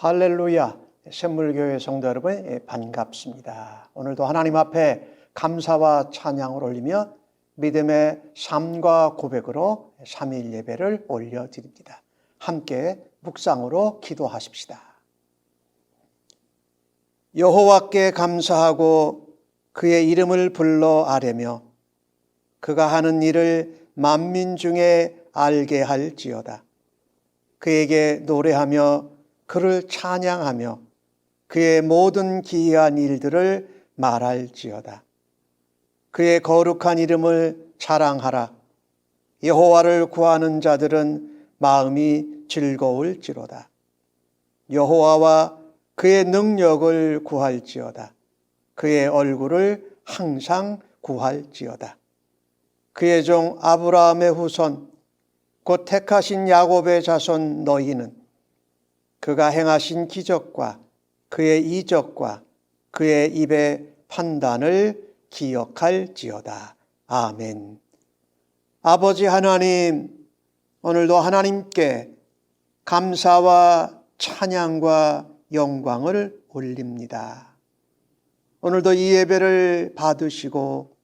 할렐루야, 샘물교회 성도 여러분 반갑습니다. 오늘도 하나님 앞에 감사와 찬양을 올리며 믿음의 삶과 고백으로 3일 예배를 올려드립니다. 함께 묵상으로 기도하십시다. 여호와께 감사하고 그의 이름을 불러 아뢰며 그가 하는 일을 만민 중에 알게 할지어다. 그에게 노래하며 그를 찬양하며 그의 모든 기이한 일들을 말할지어다. 그의 거룩한 이름을 자랑하라. 여호와를 구하는 자들은 마음이 즐거울지로다. 여호와와 그의 능력을 구할지어다. 그의 얼굴을 항상 구할지어다. 그의 종 아브라함의 후손 곧 택하신 야곱의 자손 너희는 그가 행하신 기적과 그의 이적과 그의 입의 판단을 기억할지어다. 아멘. 아버지 하나님, 오늘도 하나님께 감사와 찬양과 영광을 올립니다. 오늘도 이 예배를 받으시고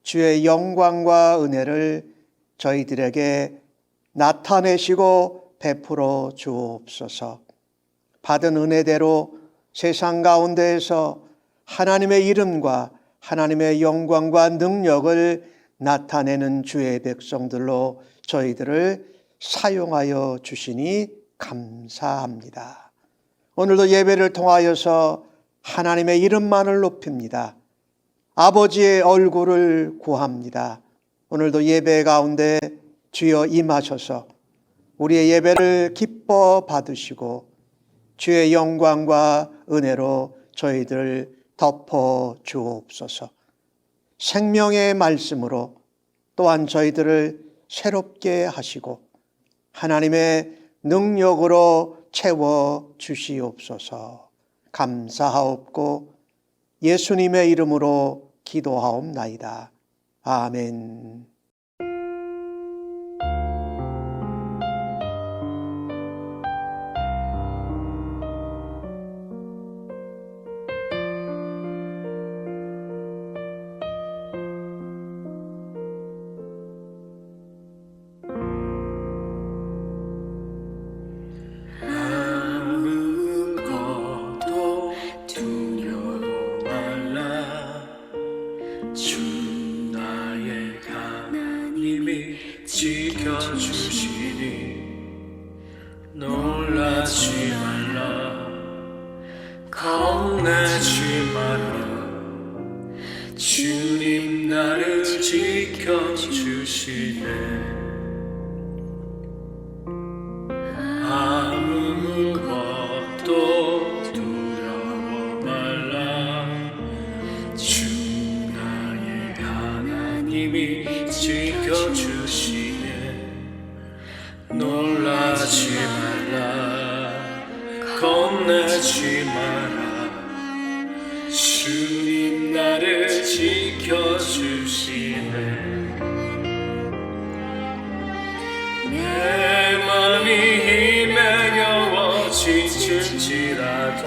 주의 영광과 은혜를 저희들에게 나타내시고 베풀어 주옵소서. 받은 은혜대로 세상 가운데에서 하나님의 이름과 하나님의 영광과 능력을 나타내는 주의 백성들로 저희들을 사용하여 주시니 감사합니다. 오늘도 예배를 통하여서 하나님의 이름만을 높입니다. 아버지의 얼굴을 구합니다. 오늘도 예배 가운데 주여 임하셔서 우리의 예배를 기뻐 받으시고 주의 영광과 은혜로 저희들 덮어 주옵소서. 생명의 말씀으로 또한 저희들을 새롭게 하시고 하나님의 능력으로 채워 주시옵소서. 감사하옵고 예수님의 이름으로 기도하옵나이다. 아멘. 놀라지 말라, 겁내지 마라. 주님 나를 지켜주시네. 아무것도 두려워 말라. 주 나의 하나님이 지켜주시네. 놀라지 말라, 겁내지 마라. 주님 나를 지켜주시네. 내 마음이 힘에 겨워 지칠지라도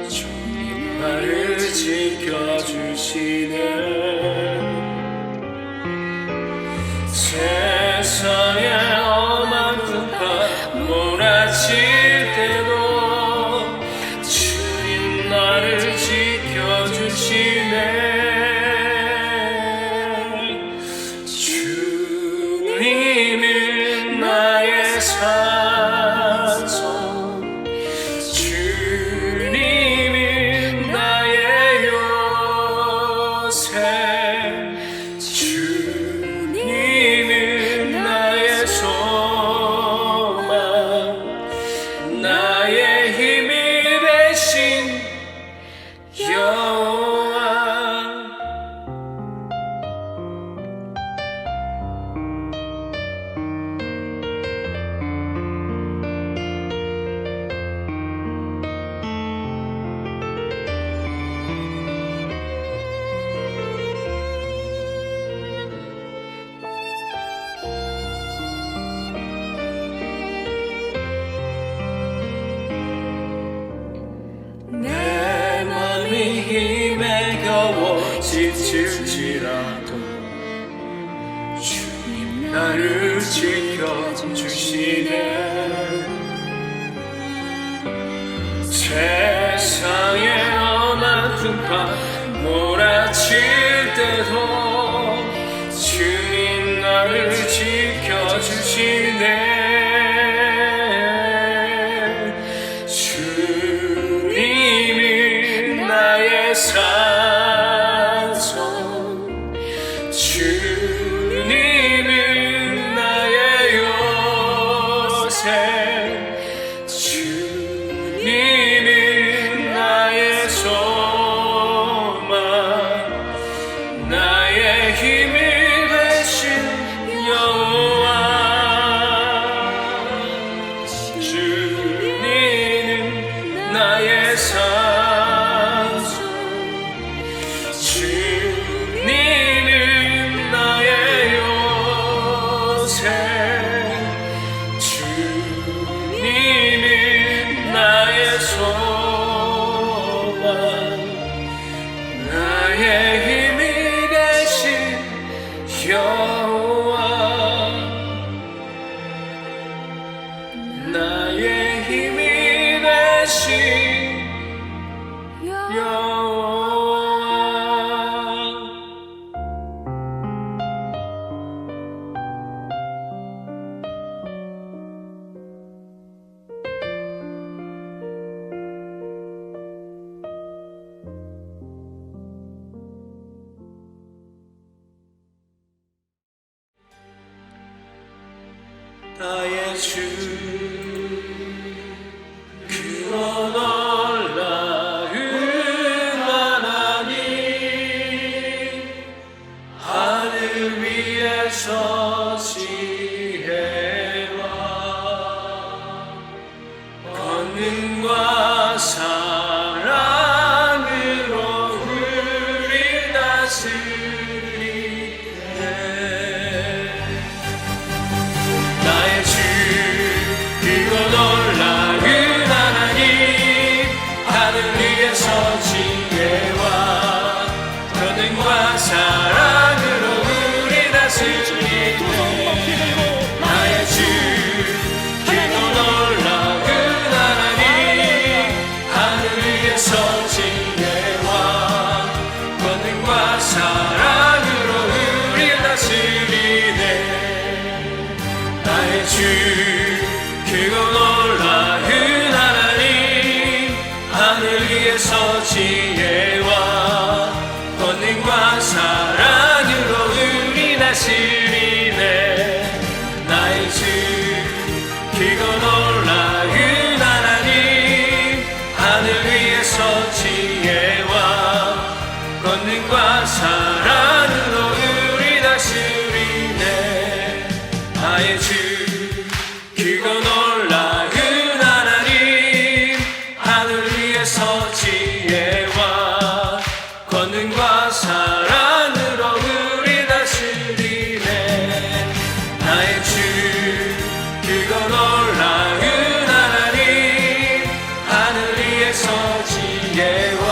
주님 나를 지켜주시네. 세상에 험한 풍파 몰아칠 때도 주님 나를 지켜주시네. 주님은 나의 산성, 주님은 나의 요새, 나의 힘이 되신 여호와. 어려워 지칠지라도 주님 나를 지켜주시네. 세상의 험한 풍파 몰아칠 때도 주님 나를 지켜주시네. 주님이 나의 산성, 주님이 나의 요새, 주님이 나의 소망, 나의 힘이 되신 여호와. 주님은 나의 산성, 주님은 나의 요새, 주님은 나의 소망, 나의 힘이 되신 여호와. 나의 힘이 되신 여호와. 나의 주 그거 놀라운 하나님, 하늘 위에서 지혜와 권능과 사랑으로 우리 다스리네. 나의 주 그거 놀라운 하나님, 하늘 위에서 지혜와 권능과 사랑으로 우리 다스리네. 나의 주 그거 놀라운 하나님, 하늘 위에서 지혜와 권능과 사랑으로 우리 다스리네. 나의 주 그거 놀라운 하나님, 하늘 위에서 지혜와 권능과 사랑으로 우리 다스리네. 나의 주 그거 놀라운 하나님, 하늘 위에서 지혜와 권능과 사랑으로 우리 다스리네. 나의 주 그거 놀라운 하나님, 하늘 위에서 지혜와 권능과 사랑으로 우리 다스리네. 나의 주 그거 놀라운 하나님, 하늘 위에서 지혜와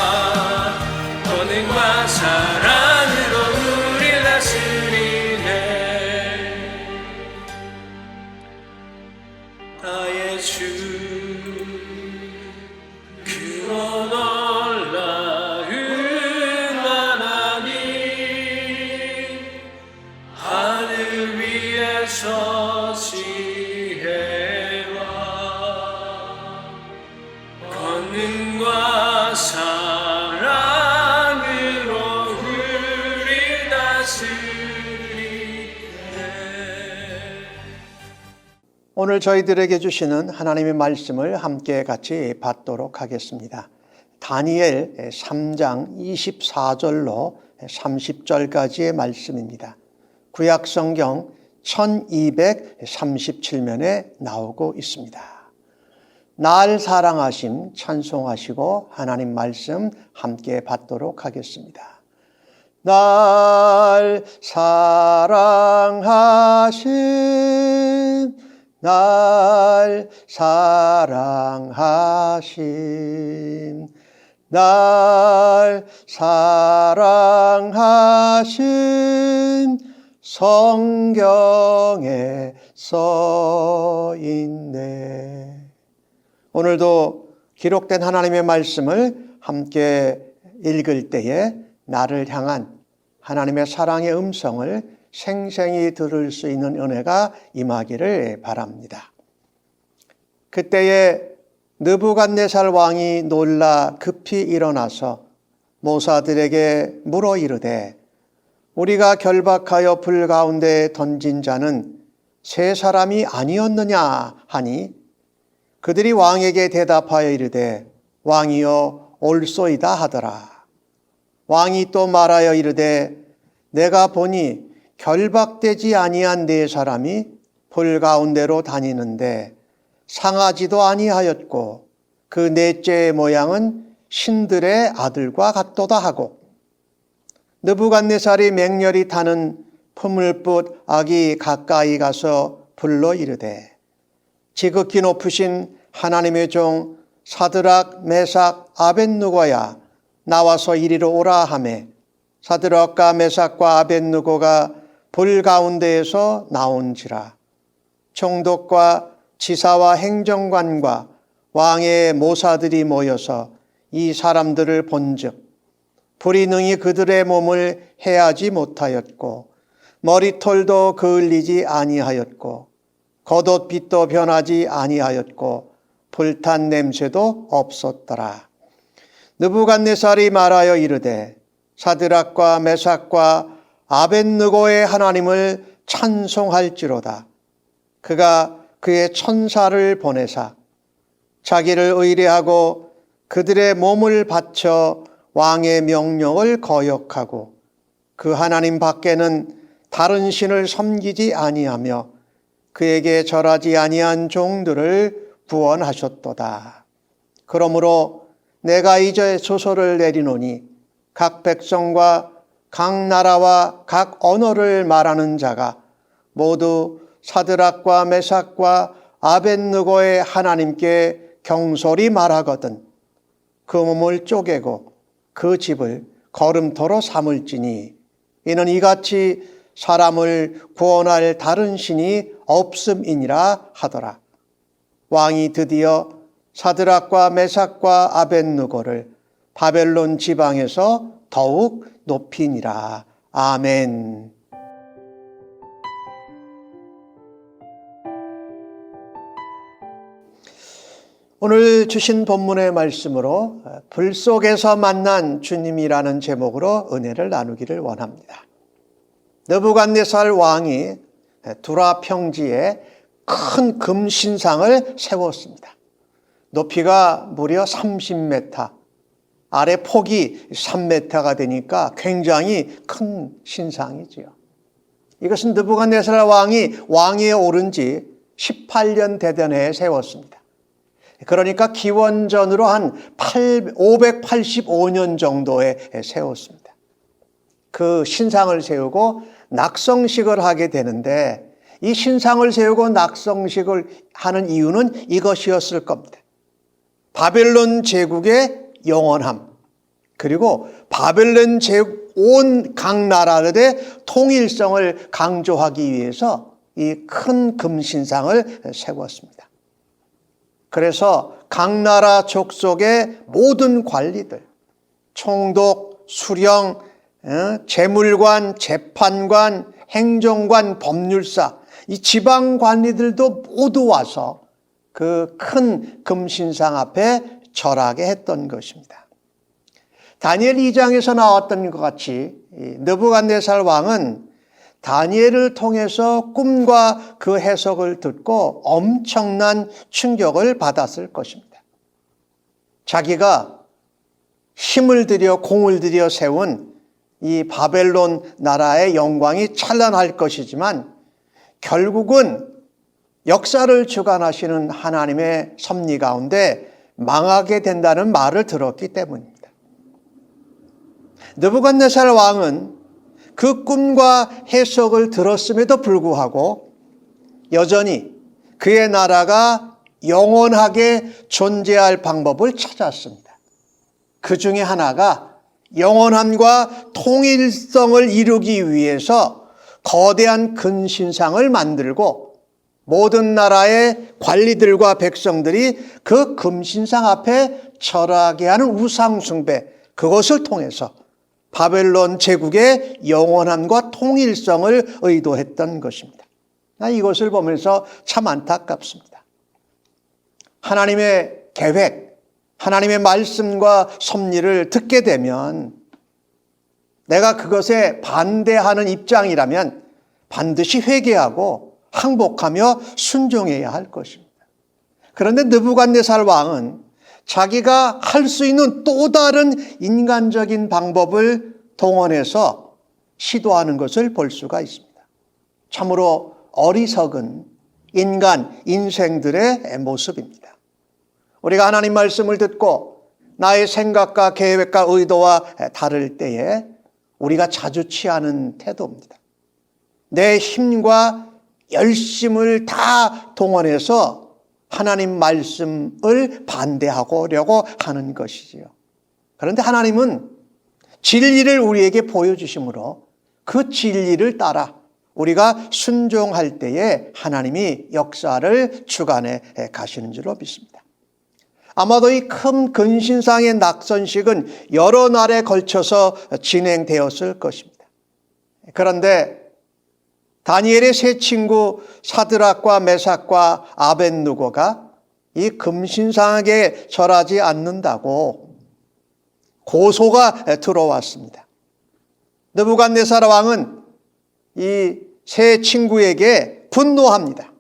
권능과 사랑으로 우리 다스리네. 나의 주 그거 놀라운 하나님, 하늘 위에서 지혜와 권능과 사랑으로 우리 다스리네. 오늘 저희들에게 주시는 하나님의 말씀을 함께 같이 받도록 하겠습니다. 다니엘 3장 24절로 30절까지의 말씀입니다. 구약성경 1237면에 나오고 있습니다. 날 사랑하심 찬송하시고 하나님 말씀 함께 받도록 하겠습니다. 날 사랑하심, 날 사랑하심, 날 사랑하신 성경에 써 있네. 오늘도 기록된 하나님의 말씀을 함께 읽을 때에 나를 향한 하나님의 사랑의 음성을 생생히 들을 수 있는 은혜가 임하기를 바랍니다. 그때에 느부갓네살 왕이 놀라 급히 일어나서 모사들에게 물어 이르되 우리가 결박하여 불 가운데 던진 자는 세 사람이 아니었느냐 하니 그들이 왕에게 대답하여 이르되 왕이여 옳소이다 하더라. 왕이 또 말하여 이르되 내가 보니 결박되지 아니한 네 사람이 불 가운데로 다니는데 상하지도 아니하였고 그 넷째의 모양은 신들의 아들과 같도다 하고 느부갓네살이 맹렬히 타는 푸물붓 악이 가까이 가서 불러 이르되 지극히 높으신 하나님의 종 사드락 메삭 아벳느고야 나와서 이리로 오라 하매 사드락과 메삭과 아벳느고가 불 가운데에서 나온지라. 총독과 지사와 행정관과 왕의 모사들이 모여서 이 사람들을 본즉 불이 능히 그들의 몸을 해하지 못하였고 머리털도 그을리지 아니하였고 겉옷빛도 변하지 아니하였고 불탄 냄새도 없었더라. 느부갓네살이 말하여 이르되 사드락과 메삭과 아벳느고의 하나님을 찬송할지로다. 그가 그의 천사를 보내사 자기를 의뢰하고 그들의 몸을 바쳐 왕의 명령을 거역하고 그 하나님 밖에는 다른 신을 섬기지 아니하며 그에게 절하지 아니한 종들을 구원하셨도다. 그러므로 내가 이제 소설을 내리노니 각 백성과 각 나라와 각 언어를 말하는 자가 모두 사드락과 메삭과 아벳느고의 하나님께 경솔히 말하거든 그 몸을 쪼개고 그 집을 거름토로 삼을지니 이는 이같이 사람을 구원할 다른 신이 없음이니라 하더라. 왕이 드디어 사드락과 메삭과 아벳느고를 바벨론 지방에서 더욱 높이니라. 아멘. 오늘 주신 본문의 말씀으로 불 속에서 만난 주님이라는 제목으로 은혜를 나누기를 원합니다. 느부갓네살 왕이 두라 평지에 큰 금신상을 세웠습니다. 높이가 무려 30m, 아래 폭이 3m가 되니까 굉장히 큰 신상이지요. 이것은 느부갓네살 왕이 왕위에 오른 지 18년 되던 해에 세웠습니다. 그러니까 기원전으로 한 585년 정도에 세웠습니다. 그 신상을 세우고 낙성식을 하게 되는데 이 신상을 세우고 낙성식을 하는 이유는 이것이었을 겁니다. 바벨론 제국의 영원함, 그리고 바벨론 제국 온 각 나라들의 통일성을 강조하기 위해서 이 큰 금신상을 세웠습니다. 그래서 각 나라 족속의 모든 관리들, 총독, 수령, 재물관, 재판관, 행정관, 법률사, 이 지방 관리들도 모두 와서 그 큰 금신상 앞에 절하게 했던 것입니다. 다니엘 2장에서 나왔던 것 같이 느부갓네살 왕은 다니엘을 통해서 꿈과 그 해석을 듣고 엄청난 충격을 받았을 것입니다. 자기가 힘을 들여 공을 들여 세운 이 바벨론 나라의 영광이 찬란할 것이지만 결국은 역사를 주관하시는 하나님의 섭리 가운데 망하게 된다는 말을 들었기 때문입니다. 느부갓네살 왕은 그 꿈과 해석을 들었음에도 불구하고 여전히 그의 나라가 영원하게 존재할 방법을 찾았습니다. 그 중에 하나가 영원함과 통일성을 이루기 위해서 거대한 근신상을 만들고 모든 나라의 관리들과 백성들이 그 금신상 앞에 절하게 하는 우상숭배, 그것을 통해서 바벨론 제국의 영원함과 통일성을 의도했던 것입니다. 이것을 보면서 참 안타깝습니다. 하나님의 계획, 하나님의 말씀과 섭리를 듣게 되면 내가 그것에 반대하는 입장이라면 반드시 회개하고 항복하며 순종해야 할 것입니다. 그런데 느부갓네살 왕은 자기가 할 수 있는 또 다른 인간적인 방법을 동원해서 시도하는 것을 볼 수가 있습니다. 참으로 어리석은 인생들의 모습입니다. 우리가 하나님 말씀을 듣고 나의 생각과 계획과 의도와 다를 때에 우리가 자주 취하는 태도입니다. 내 힘과 열심을 다 동원해서 하나님 말씀을 반대하려고 하는 것이지요. 그런데 하나님은 진리를 우리에게 보여주심으로 그 진리를 따라 우리가 순종할 때에 하나님이 역사를 주관해 가시는 줄로 믿습니다. 아마도 이 큰 근신상의 낙선식은 여러 날에 걸쳐서 진행되었을 것입니다. 그런데 다니엘의 세 친구 사드락과 메삭과 아벳느고가 이 금신상에 절하지 않는다고 고소가 들어왔습니다. 느부갓네살 왕은 이 세 친구에게 분노합니다.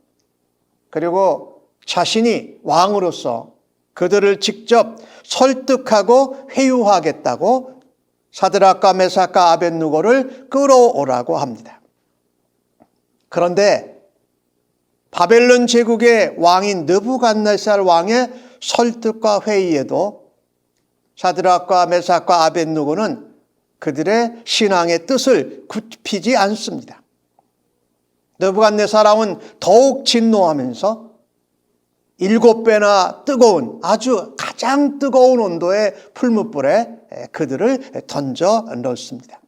그리고 자신이 왕으로서 그들을 직접 설득하고 회유하겠다고 사드락과 메삭과 아벳느고를 끌어오라고 합니다. 그런데 바벨론 제국의 왕인 느부갓네살 왕의 설득과 회의에도 사드락과 메삭과 아벳느고는 그들의 신앙의 뜻을 굽히지 않습니다. 느부갓네살 왕은 더욱 진노하면서 7배나 뜨거운, 아주 가장 뜨거운 온도의 풀무불에 그들을 던져 넣습니다.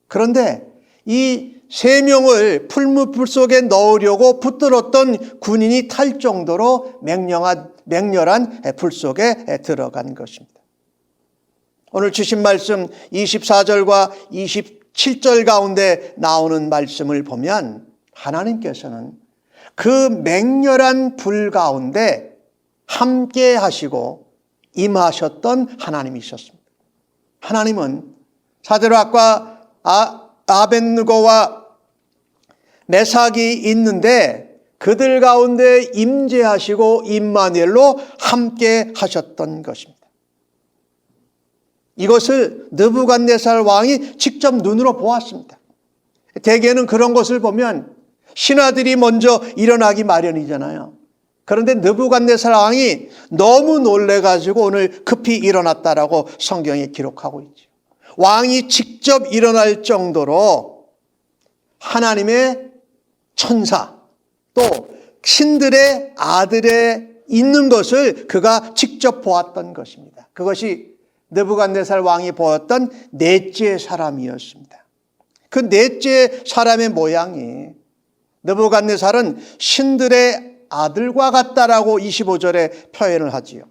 그런데 이 3명을 풀무불 속에 넣으려고 붙들었던 군인이 탈 정도로 맹렬한 불 속에 들어간 것입니다. 오늘 주신 말씀 24절과 27절 가운데 나오는 말씀을 보면 하나님께서는 그 맹렬한 불 가운데 함께 하시고 임하셨던 하나님이셨습니다. 하나님은 사드락과 아벳느고와 메삭이 있는데 그들 가운데 임재하시고 임마누엘로 함께 하셨던 것입니다. 이것을 느부갓네살 왕이 직접 눈으로 보았습니다. 대개는 그런 것을 보면 신하들이 먼저 일어나기 마련이잖아요. 그런데 느부갓네살 왕이 너무 놀래가지고 오늘 급히 일어났다라고 성경에 기록하고 있죠. 왕이 직접 일어날 정도로 하나님의 천사 또 신들의 아들에 있는 것을 그가 직접 보았던 것입니다. 그것이 느부갓네살 왕이 보았던 넷째 사람이었습니다. 그 넷째 사람의 모양이 느부갓네살은 신들의 아들과 같다라고 25절에 표현을 하지요.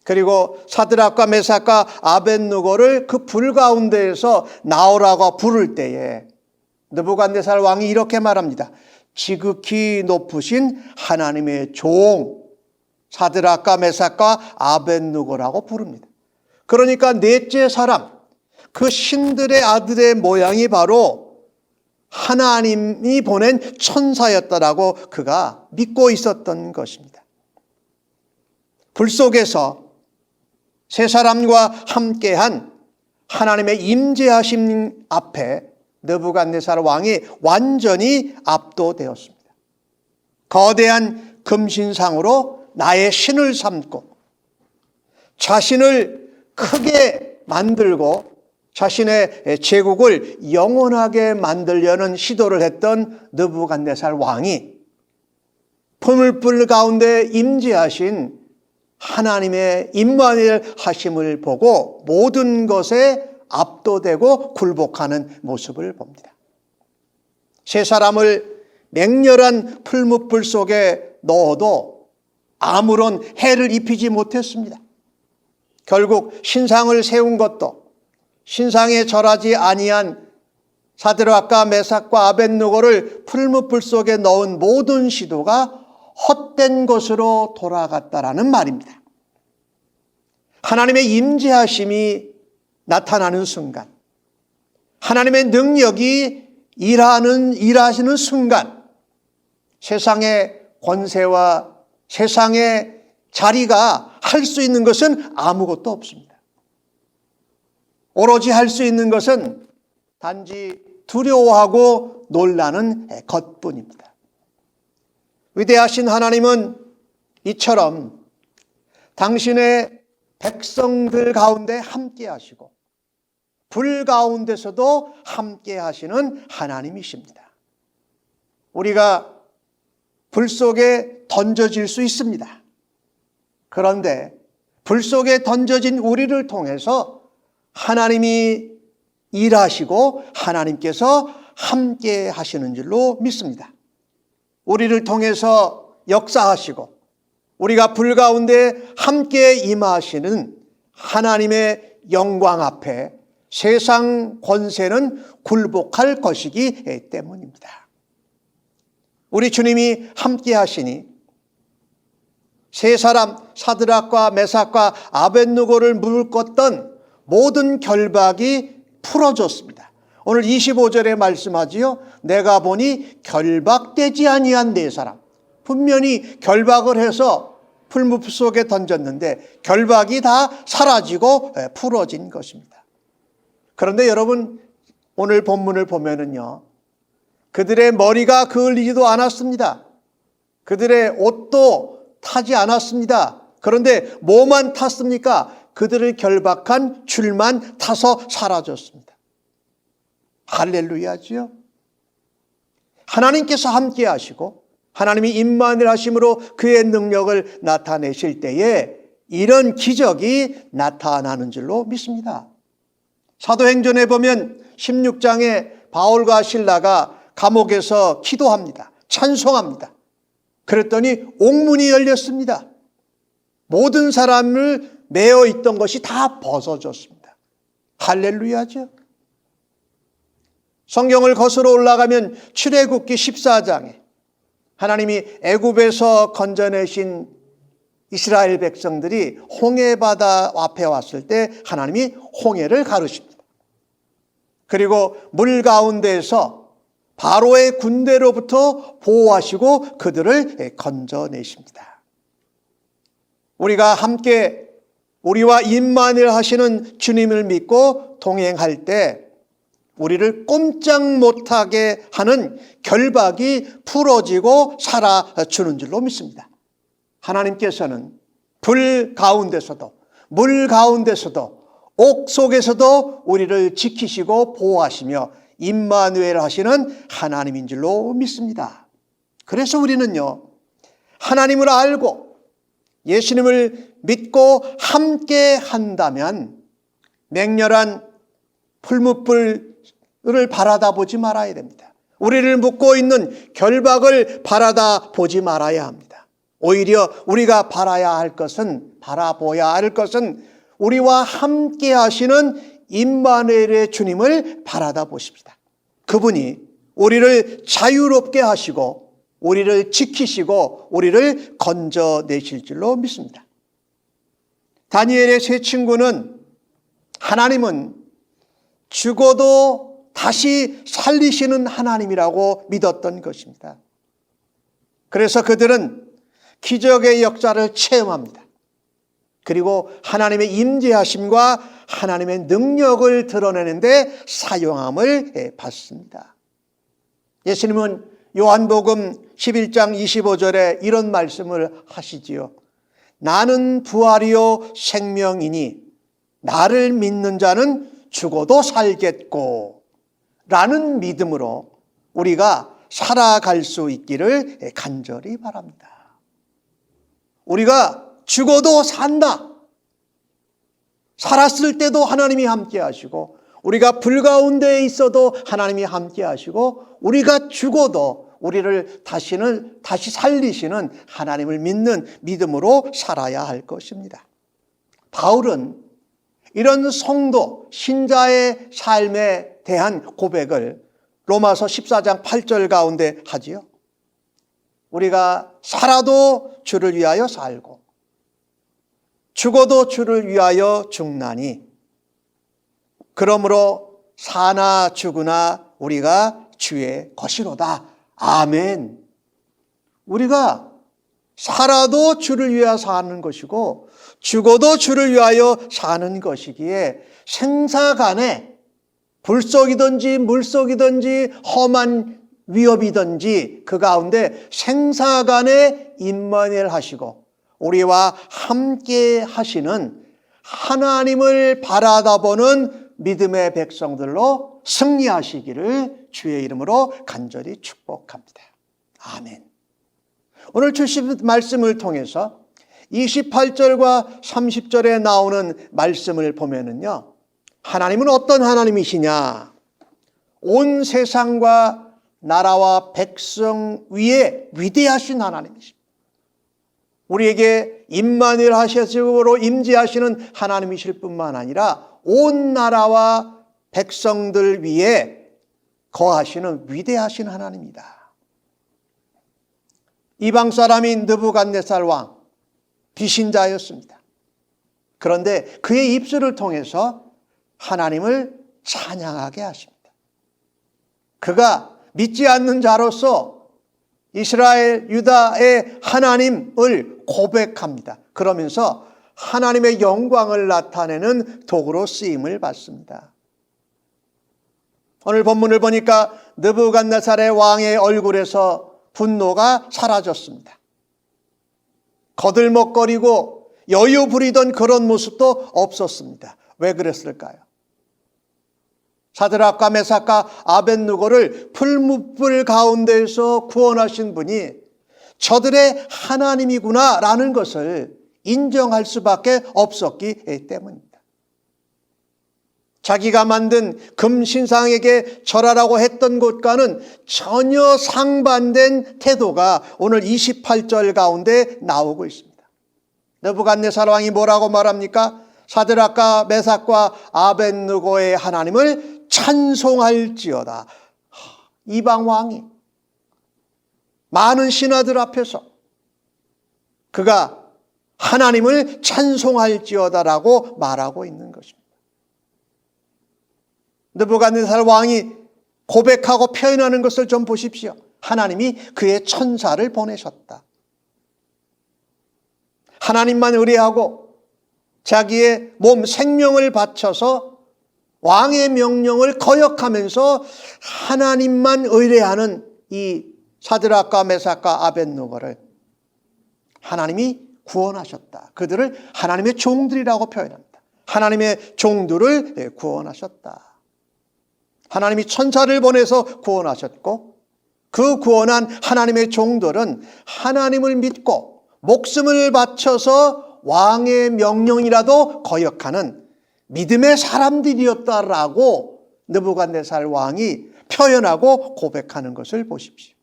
그리고 사드락과 메삭과 아벳느고를 그 불 가운데에서 나오라고 부를 때에 느부갓네살 왕이 이렇게 말합니다. 지극히 높으신 하나님의 종 사드락과 메삭과 아벳느고라고 부릅니다. 그러니까 넷째 사람, 그 신들의 아들의 모양이 바로 하나님이 보낸 천사였다라고 그가 믿고 있었던 것입니다. 불 속에서 세 사람과 함께한 하나님의 임재하심 앞에 느부갓네살 왕이 완전히 압도되었습니다. 거대한 금신상으로 나의 신을 삼고 자신을 크게 만들고 자신의 제국을 영원하게 만들려는 시도를 했던 느부갓네살 왕이 풀무불 가운데 임재하신 하나님의 임마누엘 하심을 보고 모든 것에 압도되고 굴복하는 모습을 봅니다. 세 사람을 맹렬한 풀무불 속에 넣어도 아무런 해를 입히지 못했습니다. 결국 신상을 세운 것도 신상에 절하지 아니한 사드락과 메삭과 아벳느고를 풀무불 속에 넣은 모든 시도가 헛된 것으로 돌아갔다라는 말입니다. 하나님의 임재하심이 나타나는 순간, 하나님의 능력이 일하시는 순간, 세상의 권세와 세상의 자리가 할 수 있는 것은 아무것도 없습니다. 오로지 할 수 있는 것은 단지 두려워하고 놀라는 것뿐입니다. 위대하신 하나님은 이처럼 당신의 백성들 가운데 함께 하시고 불 가운데서도 함께 하시는 하나님이십니다. 우리가 불 속에 던져질 수 있습니다. 그런데 불 속에 던져진 우리를 통해서 하나님이 일하시고 하나님께서 함께 하시는 줄로 믿습니다. 우리를 통해서 역사하시고 우리가 불 가운데 함께 임하시는 하나님의 영광 앞에 세상 권세는 굴복할 것이기 때문입니다. 우리 주님이 함께 하시니 세 사람 사드락과 메삭과 아벳느고를 묶었던 모든 결박이 풀어졌습니다. 오늘 25절에 말씀하지요. 내가 보니 결박되지 아니한 네 사람. 분명히 결박을 해서 풀무불 속에 던졌는데 결박이 다 사라지고 풀어진 것입니다. 그런데 여러분 오늘 본문을 보면은요. 그들의 머리가 그을리지도 않았습니다. 그들의 옷도 타지 않았습니다. 그런데 뭐만 탔습니까? 그들을 결박한 줄만 타서 사라졌습니다. 할렐루야지요. 하나님께서 함께 하시고 하나님이 임마누엘 하심으로 그의 능력을 나타내실 때에 이런 기적이 나타나는 줄로 믿습니다. 사도행전에 보면 16장에 바울과 실라가 감옥에서 기도합니다. 찬송합니다. 그랬더니 옥문이 열렸습니다. 모든 사람을 매어 있던 것이 다 벗어졌습니다. 할렐루야죠. 성경을 거슬러 올라가면 출애굽기 14장에 하나님이 애굽에서 건져내신 이스라엘 백성들이 홍해바다 앞에 왔을 때 하나님이 홍해를 가르십니다. 그리고 물 가운데에서 바로의 군대로부터 보호하시고 그들을 건져내십니다. 우리가 함께 우리와 임마누엘 하시는 주님을 믿고 동행할 때 우리를 꼼짝 못하게 하는 결박이 풀어지고 살아주는 줄로 믿습니다. 하나님께서는 불 가운데서도 물 가운데서도 옥 속에서도 우리를 지키시고 보호하시며 임마누엘 하시는 하나님인 줄로 믿습니다. 그래서 우리는요, 하나님을 알고 예수님을 믿고 함께 한다면 맹렬한 풀무불을 바라다 보지 말아야 됩니다. 우리를 묶고 있는 결박을 바라다 보지 말아야 합니다. 오히려 우리가 바라보아야 할 것은 우리와 함께 하시는 임마누엘의 주님을 바라다 보십시다. 그분이 우리를 자유롭게 하시고 우리를 지키시고 우리를 건져내실 줄로 믿습니다. 다니엘의 세 친구는 하나님은 죽어도 다시 살리시는 하나님이라고 믿었던 것입니다. 그래서 그들은 기적의 역사를 체험합니다. 그리고 하나님의 임재하심과 하나님의 능력을 드러내는데 사용함을 받습니다. 예수님은 요한복음 11장 25절에 이런 말씀을 하시지요. 나는 부활이요 생명이니 나를 믿는 자는 죽어도 살겠고 라는 믿음으로 우리가 살아갈 수 있기를 간절히 바랍니다. 우리가 죽어도 산다. 살았을 때도 하나님이 함께 하시고, 우리가 불 가운데에 있어도 하나님이 함께 하시고, 우리가 죽어도 우리를 다시 살리시는 하나님을 믿는 믿음으로 살아야 할 것입니다. 바울은 이런 성도, 신자의 삶에 대한 고백을 로마서 14장 8절 가운데 하지요. 우리가 살아도 주를 위하여 살고 죽어도 주를 위하여 죽나니 그러므로 사나 죽으나 우리가 주의 것이로다. 아멘. 우리가 살아도 주를 위하여 사는 것이고 죽어도 주를 위하여 사는 것이기에 생사간에 불속이든지 물속이든지 험한 위협이든지 그 가운데 생사간에 임마누엘 하시고 우리와 함께 하시는 하나님을 바라다보는 믿음의 백성들로 승리하시기를 주의 이름으로 간절히 축복합니다. 아멘. 오늘 주신 말씀을 통해서 28절과 30절에 나오는 말씀을 보면은요, 하나님은 어떤 하나님이시냐? 온 세상과 나라와 백성 위에 위대하신 하나님이십니다. 우리에게 임마누엘 하시므로 임재하시는 하나님이실 뿐만 아니라 온 나라와 백성들 위에 거하시는 위대하신 하나님이다. 이방 사람인 느부갓네살 왕, 비신자였습니다. 그런데 그의 입술을 통해서 하나님을 찬양하게 하십니다. 그가 믿지 않는 자로서 이스라엘, 유다의 하나님을 고백합니다. 그러면서 하나님의 영광을 나타내는 도구로 쓰임을 받습니다. 오늘 본문을 보니까 느부갓네살의 왕의 얼굴에서 분노가 사라졌습니다. 거들먹거리고 여유 부리던 그런 모습도 없었습니다. 왜 그랬을까요? 사드락과 메삭과 아벳느고를 풀무불 가운데에서 구원하신 분이 저들의 하나님이구나라는 것을 인정할 수밖에 없었기 때문입니다. 자기가 만든 금신상에게 절하라고 했던 것과는 전혀 상반된 태도가 오늘 28절 가운데 나오고 있습니다. 느부갓네살 왕이 뭐라고 말합니까? 사드락과 메삭과 아벳느고의 하나님을 찬송할지어다. 이방 왕이 많은 신하들 앞에서 그가 하나님을 찬송할지어다라고 말하고 있는 것입니다. 느부갓네살 왕이 고백하고 표현하는 것을 좀 보십시오. 하나님이 그의 천사를 보내셨다. 하나님만 의뢰하고 자기의 몸 생명을 바쳐서 왕의 명령을 거역하면서 하나님만 의뢰하는 이 사드락과 메삭과 아벳느고를 하나님이 구원하셨다. 그들을 하나님의 종들이라고 표현합니다. 하나님의 종들을 구원하셨다. 하나님이 천사를 보내서 구원하셨고 그 구원한 하나님의 종들은 하나님을 믿고 목숨을 바쳐서 왕의 명령이라도 거역하는 믿음의 사람들이었다라고 느부갓네살 왕이 표현하고 고백하는 것을 보십시오.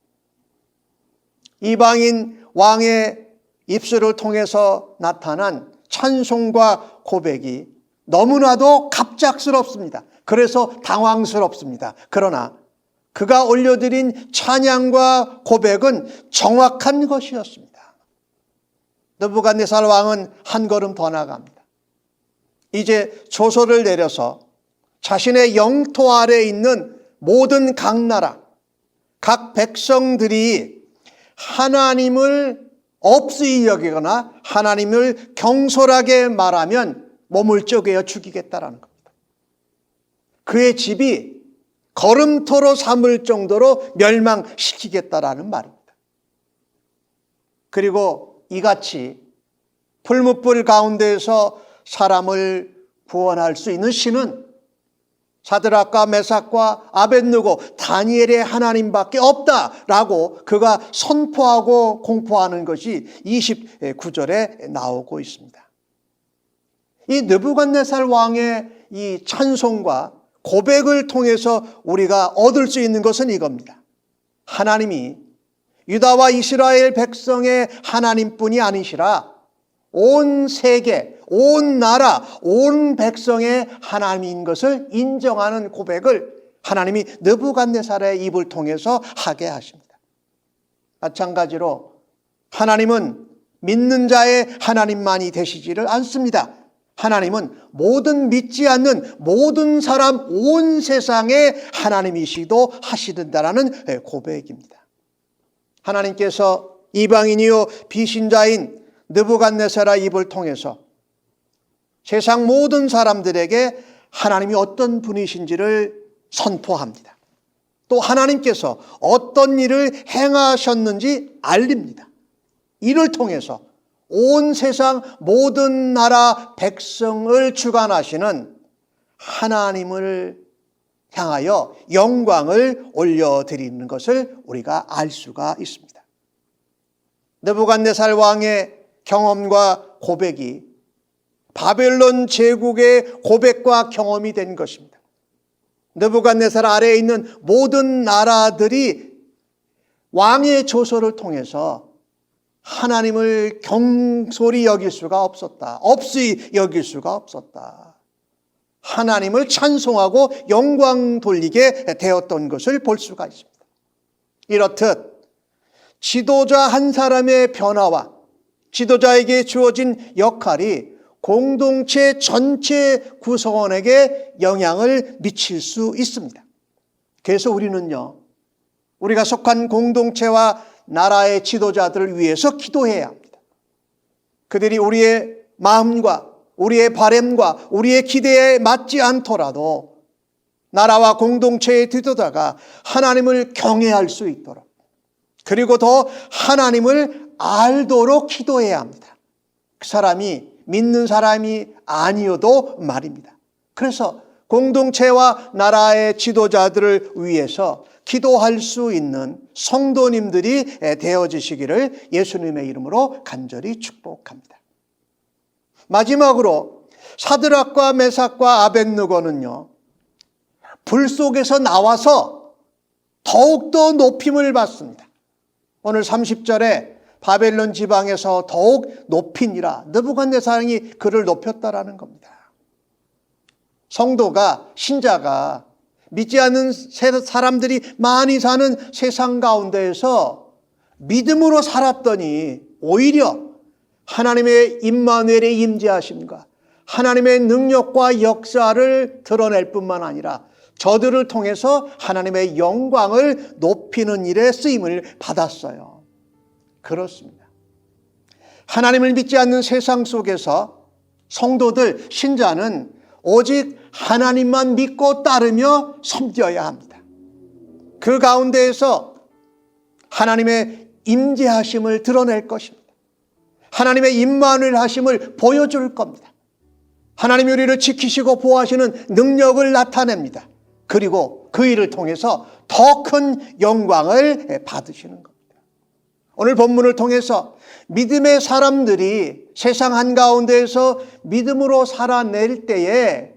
이방인 왕의 입술을 통해서 나타난 찬송과 고백이 너무나도 갑작스럽습니다. 그래서 당황스럽습니다. 그러나 그가 올려드린 찬양과 고백은 정확한 것이었습니다. 느부갓네살 왕은 한 걸음 더 나갑니다. 이제 조서를 내려서 자신의 영토 아래에 있는 모든 각 나라, 각 백성들이 하나님을 없이 여기거나 하나님을 경솔하게 말하면 몸을 쪼개어 죽이겠다라는 겁니다. 그의 집이 걸음토로 삼을 정도로 멸망시키겠다라는 말입니다. 그리고 이같이 풀무불 가운데에서 사람을 구원할 수 있는 신은 사드락과 메삭과 아벳느고 다니엘의 하나님밖에 없다라고 그가 선포하고 공포하는 것이 29절에 나오고 있습니다. 이 느부갓네살 왕의 이 찬송과 고백을 통해서 우리가 얻을 수 있는 것은 이겁니다. 하나님이 유다와 이스라엘 백성의 하나님뿐이 아니시라 온 세계, 온 나라, 온 백성의 하나님인 것을 인정하는 고백을 하나님이 느부갓네살의 입을 통해서 하게 하십니다. 마찬가지로 하나님은 믿는 자의 하나님만이 되시지를 않습니다. 하나님은 모든 믿지 않는 모든 사람 온 세상의 하나님이시기도 하시는다라는 고백입니다. 하나님께서 이방인이요 비신자인 느부갓네살의 입을 통해서 세상 모든 사람들에게 하나님이 어떤 분이신지를 선포합니다. 또 하나님께서 어떤 일을 행하셨는지 알립니다. 이를 통해서 온 세상 모든 나라 백성을 주관하시는 하나님을 향하여 영광을 올려드리는 것을 우리가 알 수가 있습니다. 느부갓네살 왕의 경험과 고백이 바벨론 제국의 고백과 경험이 된 것입니다. 느부갓네살 아래에 있는 모든 나라들이 왕의 조서를 통해서 하나님을 경솔히 여길 수가 없었다. 없이 여길 수가 없었다. 하나님을 찬송하고 영광 돌리게 되었던 것을 볼 수가 있습니다. 이렇듯 지도자 한 사람의 변화와 지도자에게 주어진 역할이 공동체 전체 구성원에게 영향을 미칠 수 있습니다. 그래서 우리는요, 우리가 속한 공동체와 나라의 지도자들을 위해서 기도해야 합니다. 그들이 우리의 마음과 우리의 바램과 우리의 기대에 맞지 않더라도 나라와 공동체의 지도자가 하나님을 경외할 수 있도록, 그리고 더 하나님을 알도록 기도해야 합니다. 그 사람이 믿는 사람이 아니어도 말입니다. 그래서 공동체와 나라의 지도자들을 위해서 기도할 수 있는 성도님들이 되어지시기를 예수님의 이름으로 간절히 축복합니다. 마지막으로 사드락과 메삭과 아벳느고는요, 불 속에서 나와서 더욱더 높임을 받습니다. 오늘 30절에 바벨론 지방에서 더욱 높이니라, 느부갓네살이 그를 높였다라는 겁니다. 성도가, 신자가 믿지 않는 사람들이 많이 사는 세상 가운데에서 믿음으로 살았더니 오히려 하나님의 임마누엘의 임재하심과 하나님의 능력과 역사를 드러낼 뿐만 아니라 저들을 통해서 하나님의 영광을 높이는 일에 쓰임을 받았어요. 그렇습니다. 하나님을 믿지 않는 세상 속에서 성도들, 신자는 오직 하나님만 믿고 따르며 섬겨야 합니다. 그 가운데에서 하나님의 임재하심을 드러낼 것입니다. 하나님의 임마누엘 하심을 보여줄 겁니다. 하나님이 우리를 지키시고 보호하시는 능력을 나타냅니다. 그리고 그 일을 통해서 더 큰 영광을 받으시는 겁니다. 오늘 본문을 통해서 믿음의 사람들이 세상 한가운데에서 믿음으로 살아낼 때에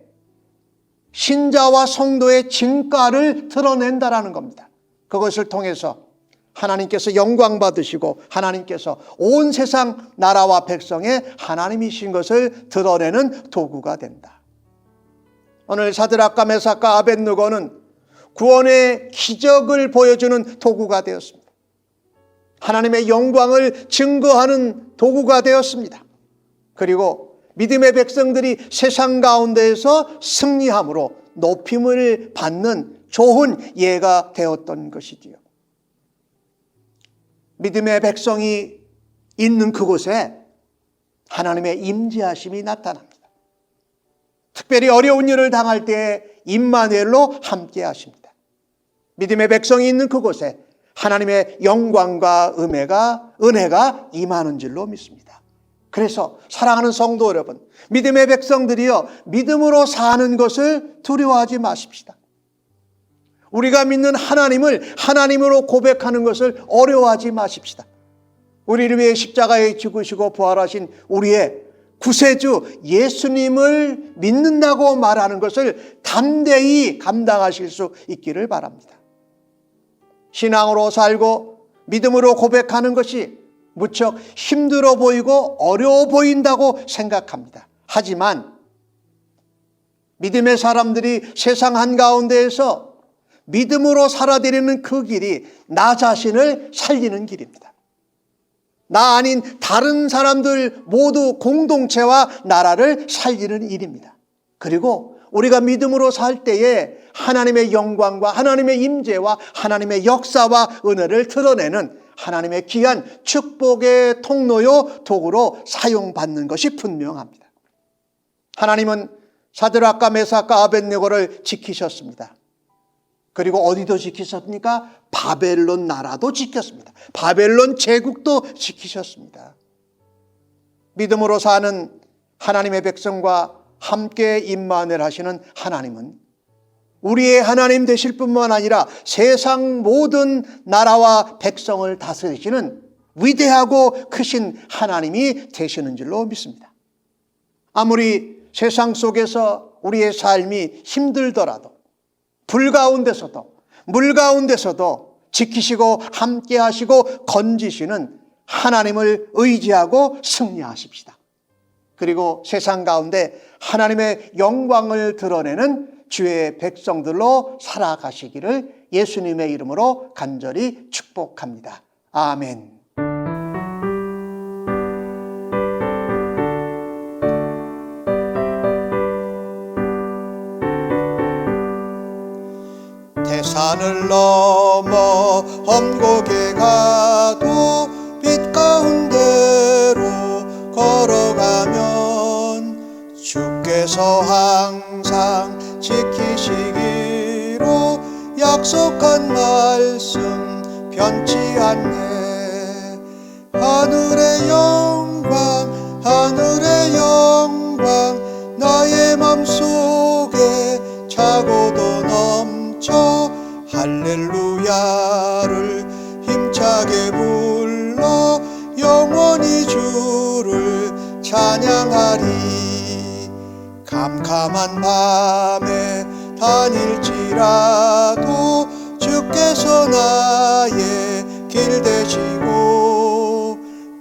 신자와 성도의 진가를 드러낸다라는 겁니다. 그것을 통해서 하나님께서 영광 받으시고 하나님께서 온 세상 나라와 백성의 하나님이신 것을 드러내는 도구가 된다. 오늘 사드락과 메삭과 아벳느고는 구원의 기적을 보여주는 도구가 되었습니다. 하나님의 영광을 증거하는 도구가 되었습니다. 그리고 믿음의 백성들이 세상 가운데에서 승리함으로 높임을 받는 좋은 예가 되었던 것이지요. 믿음의 백성이 있는 그곳에 하나님의 임재하심이 나타납니다. 특별히 어려운 일을 당할 때 임마누엘로 함께 하십니다. 믿음의 백성이 있는 그곳에 하나님의 영광과 은혜가 임하는 줄로 믿습니다. 그래서 사랑하는 성도 여러분, 믿음의 백성들이여, 믿음으로 사는 것을 두려워하지 마십시다. 우리가 믿는 하나님을 하나님으로 고백하는 것을 어려워하지 마십시다. 우리를 위해 십자가에 죽으시고 부활하신 우리의 구세주 예수님을 믿는다고 말하는 것을 담대히 감당하실 수 있기를 바랍니다. 신앙으로 살고 믿음으로 고백하는 것이 무척 힘들어 보이고 어려워 보인다고 생각합니다. 하지만 믿음의 사람들이 세상 한가운데에서 믿음으로 살아내리는 그 길이 나 자신을 살리는 길입니다. 나 아닌 다른 사람들 모두 공동체와 나라를 살리는 일입니다. 그리고 우리가 믿음으로 살 때에 하나님의 영광과 하나님의 임재와 하나님의 역사와 은혜를 드러내는 하나님의 귀한 축복의 통로요 도구로 사용받는 것이 분명합니다. 하나님은 사드락과 메삭과 아벳네고를 지키셨습니다. 그리고 어디도 지키셨습니까? 바벨론 나라도 지켰습니다. 바벨론 제국도 지키셨습니다. 믿음으로 사는 하나님의 백성과 함께 임만을 하시는 하나님은 우리의 하나님 되실 뿐만 아니라 세상 모든 나라와 백성을 다스리시는 위대하고 크신 하나님이 되시는 줄로 믿습니다. 아무리 세상 속에서 우리의 삶이 힘들더라도 불 가운데서도 물 가운데서도 지키시고 함께 하시고 건지시는 하나님을 의지하고 승리하십시다. 그리고 세상 가운데 하나님의 영광을 드러내는 주의 백성들로 살아가시기를 예수님의 이름으로 간절히 축복합니다. 아멘. 대산을 넘어 험곡에 가도 빛 가운데로 걸어가면 주께서 항상 지키시기로 약속한 말씀 변치 않네. 하늘의 영광 하늘의 영광 나의 맘속에 차고도 넘쳐 할렐루야를 힘차게 불러 영원히 주를 찬양하리. 캄캄한 밤에 다닐지라도 주께서 나의 길 되시고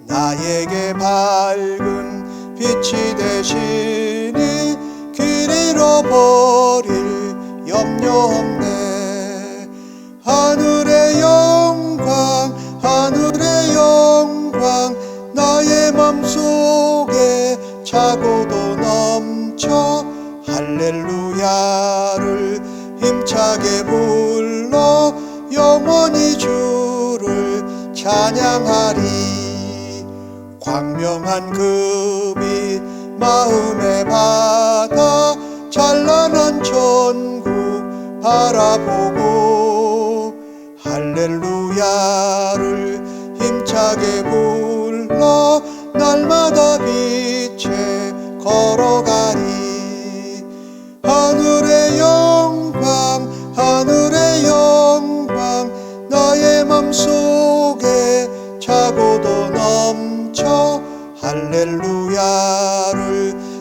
나에게 밝은 빛이 되시니 길 잃어버릴 염려 없네. 하늘의 영광 하늘의 영광 나의 맘속에 차고도 넘쳐 할렐루야를 힘차게 불러 영원히 주를 찬양하리. 광명한 그 빛 마음에 받아 찬란한 천국 바라보고 할렐루야를 힘차게 불러 날마다 빛에 걸어가리. 하늘의 영광 하늘의 영광 나의 맘속에 차고도 넘쳐 할렐루야를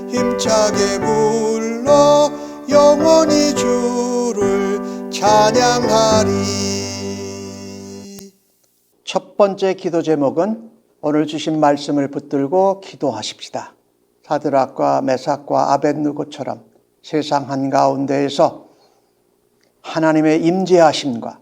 힘차게 불러 영원히 주를 찬양하리. 첫 번째 기도 제목은 오늘 주신 말씀을 붙들고 기도하십시다. 사드락과 메삭과 아벳느고처럼 세상 한가운데에서 하나님의 임재하심과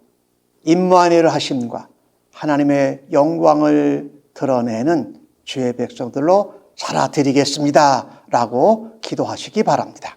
임마누엘 하심과 하나님의 영광을 드러내는 주의 백성들로 살아드리겠습니다 라고 기도하시기 바랍니다.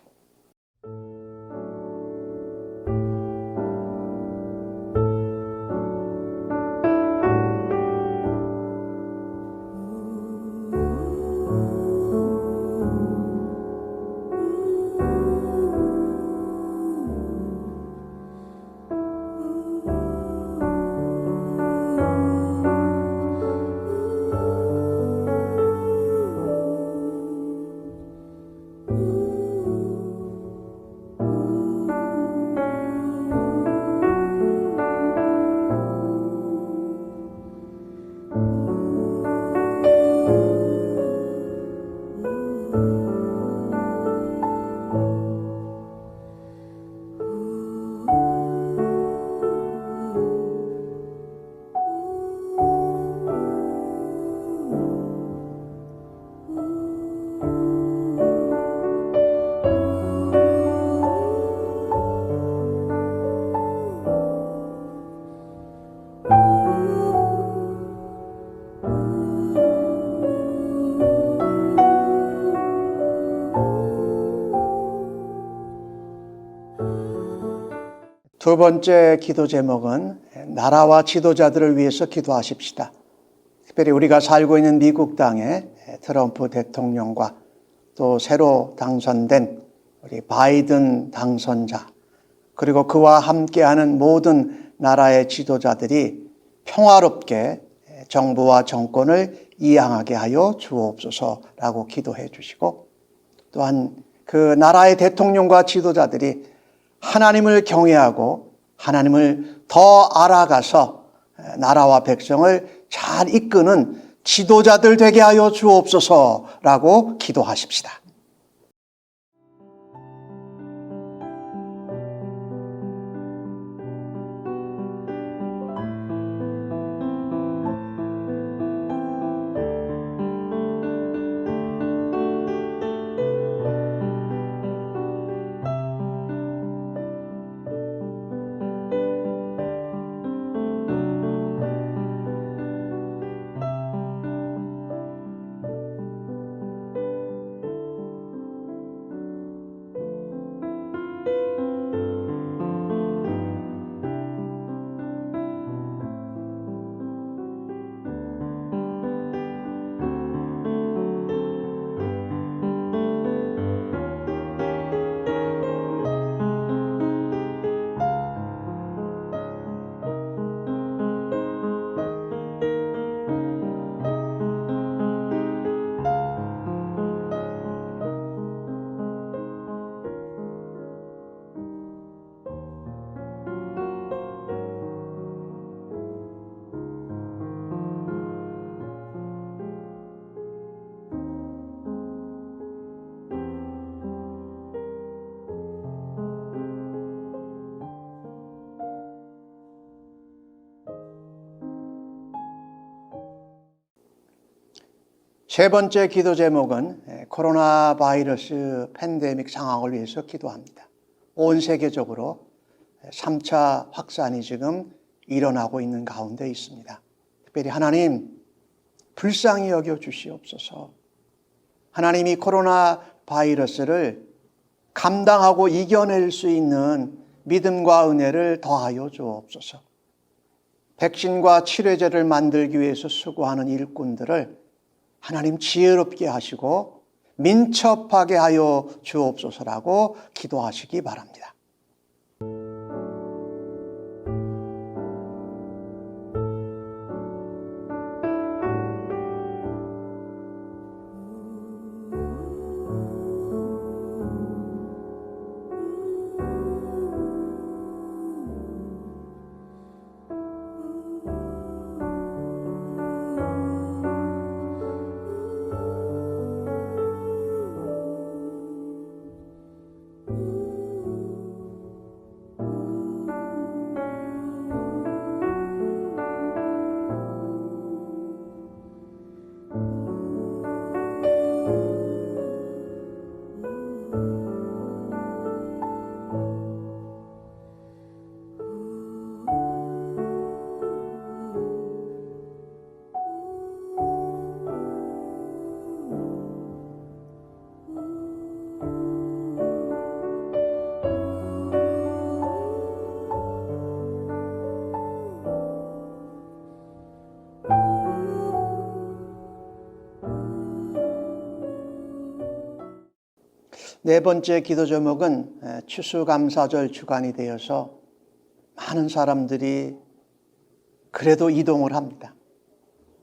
두 번째 기도 제목은 나라와 지도자들을 위해서 기도하십시다. 특별히 우리가 살고 있는 미국 땅의 트럼프 대통령과 또 새로 당선된 우리 바이든 당선자, 그리고 그와 함께하는 모든 나라의 지도자들이 평화롭게 정부와 정권을 이양하게 하여 주옵소서라고 기도해 주시고, 또한 그 나라의 대통령과 지도자들이 하나님을 경외하고 하나님을 더 알아가서 나라와 백성을 잘 이끄는 지도자들 되게 하여 주옵소서라고 기도하십시다. 세 번째 기도 제목은 코로나 바이러스 팬데믹 상황을 위해서 기도합니다. 온 세계적으로 3차 확산이 지금 일어나고 있는 가운데 있습니다. 특별히 하나님 불쌍히 여겨 주시옵소서. 하나님이 코로나 바이러스를 감당하고 이겨낼 수 있는 믿음과 은혜를 더하여 주옵소서. 백신과 치료제를 만들기 위해서 수고하는 일꾼들을 하나님 지혜롭게 하시고 민첩하게 하여 주옵소서라고 기도하시기 바랍니다. 네 번째 기도 제목은 추수감사절 주간이 되어서 많은 사람들이 그래도 이동을 합니다.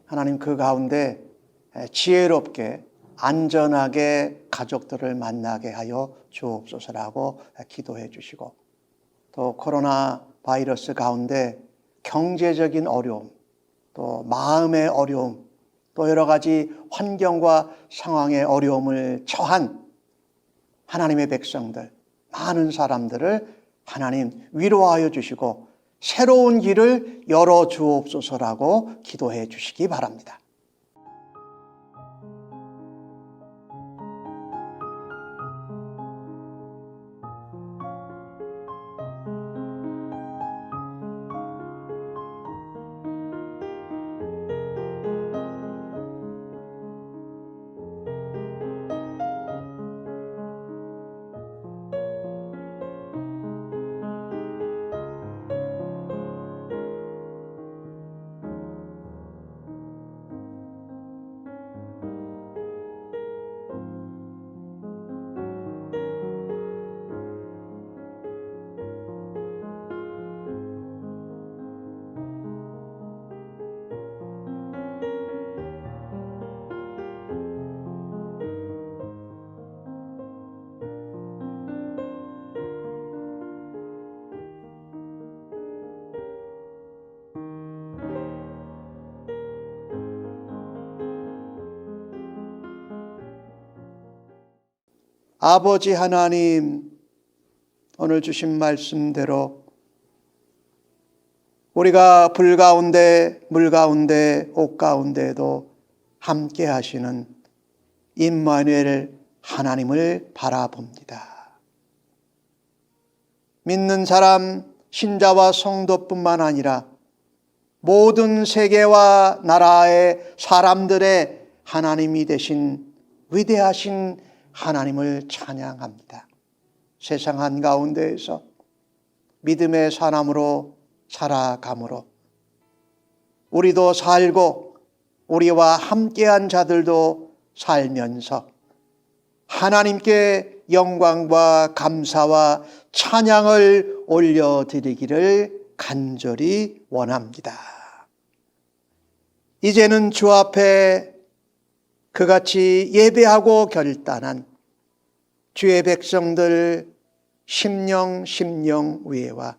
하나님 그 가운데 지혜롭게 안전하게 가족들을 만나게 하여 주옵소서라고 기도해 주시고, 또 코로나 바이러스 가운데 경제적인 어려움, 또 마음의 어려움, 또 여러 가지 환경과 상황의 어려움을 처한 하나님의 백성들, 많은 사람들을 하나님 위로하여 주시고 새로운 길을 열어 주옵소서라고 기도해 주시기 바랍니다. 아버지 하나님, 오늘 주신 말씀대로 우리가 불 가운데, 물 가운데, 옷 가운데도 함께 하시는 임마누엘 하나님을 바라봅니다. 믿는 사람, 신자와 성도뿐만 아니라 모든 세계와 나라의 사람들의 하나님이 되신 위대하신 하나님을 찬양합니다. 세상 한가운데에서 믿음의 사람으로 살아감으로 우리도 살고 우리와 함께한 자들도 살면서 하나님께 영광과 감사와 찬양을 올려드리기를 간절히 원합니다. 이제는 주 앞에 그같이 예배하고 결단한 주의 백성들 심령 위에와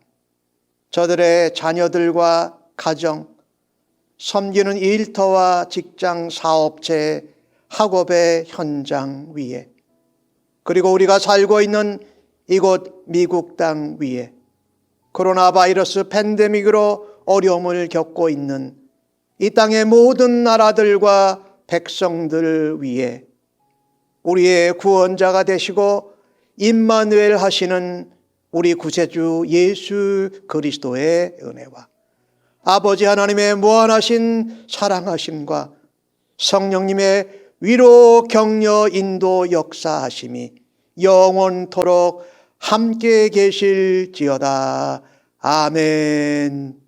저들의 자녀들과 가정, 섬기는 일터와 직장, 사업체, 학업의 현장 위에, 그리고 우리가 살고 있는 이곳 미국 땅 위에 코로나 바이러스 팬데믹으로 어려움을 겪고 있는 이 땅의 모든 나라들과 백성들 위에 우리의 구원자가 되시고 임마누엘 하시는 우리 구세주 예수 그리스도의 은혜와 아버지 하나님의 무한하신 사랑하심과 성령님의 위로 격려 인도 역사하심이 영원토록 함께 계실지어다. 아멘.